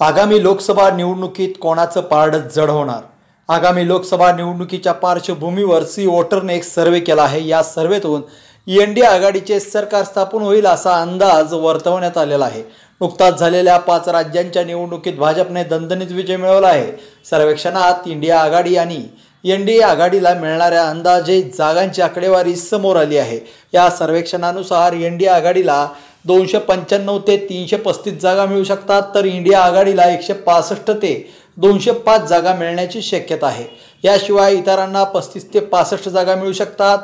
आगामी लोकसभा निवडणुकीत कोणाचं पारडं जड होणार? आगामी लोकसभा निवडणुकीच्या पार्श्वभूमीवर सी वोटरने एक सर्वे केला आहे। या सर्वेतून एनडीए आघाडीचे सरकार स्थापन होईल असा अंदाज वर्तवण्यात आलेला आहे। नुकताच झालेल्या 5 राज्यांच्या निवडणुकीत भाजपने दणदणीत विजय मिळवला आहे। सर्वेक्षणात इंडिया आघाडी आणि एनडीए आघाडीला मिळणाऱ्या अंदाजे जागांची आकडेवारी समोर आली आहे। या सर्वेक्षणानुसार एनडीए आघाडीला 295 ते 335 जागा मिळू शकतात, तर इंडिया आघाडीला 165 ते 205 जागा मिळण्याची शक्यता आहे। याशिवाय इतरांना 35 ते 65 जागा मिळू शकतात।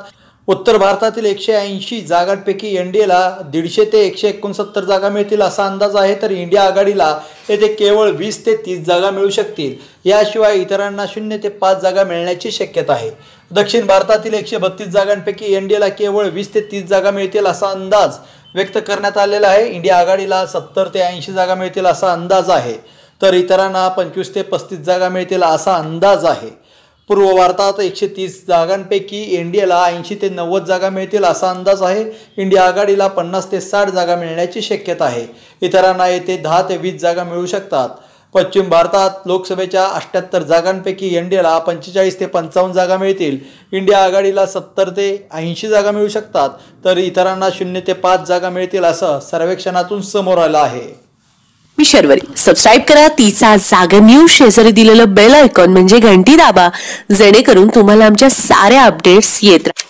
उत्तर भारतातील 180 जागांपैकी एनडीएला 150 ते 169 जागा मिळतील असा अंदाज आहे, तर इंडिया आघाडीला येथे केवळ 20 ते 30 जागा मिळू शकतील। याशिवाय इतरांना 0 ते 5 जागा मिळण्याची शक्यता आहे। दक्षिण भारतातील 132 जागांपैकी एनडीएला केवळ 20 ते 30 जागा मिळतील असा अंदाज व्यक्त करण्यात आलेला आहे। इंडिया आघाडीला 70 ते 80 जागा मिळतील असा अंदाज आहे, तर इतरांना 25 ते 35 जागा मिळतील असा अंदाज आहे। पूर्व भारतात 130 जागांपैकी एनडीएला 80 ते 90 जागा मिळतील असा अंदाज आहे। इंडिया आघाडीला 50 ते 60 जागा मिळण्याची शक्यता आहे। इतरांना येथे 10 ते 20 जागा मिळू शकतात। पश्चिम भारतात लोकसभेच्या 78 जागांपैकी एनडीएला 45 ते 55 जागा मिळतील। इंडिया आघाडीला 70 ते 80 जागा मिळू शकतात, तर इतरांना 0 ते 5 जागा मिळतील असं सर्वेक्षणातून समोर आलं आहे। मी शर्वरी, सबस्क्राईब करा 30 जागा न्यूज, शेजारी दिलेलं बेल आयकॉन म्हणजे घंटी दाबा, जेणेकरून तुम्हाला आमच्या साऱ्या अपडेट्स येत राहतील।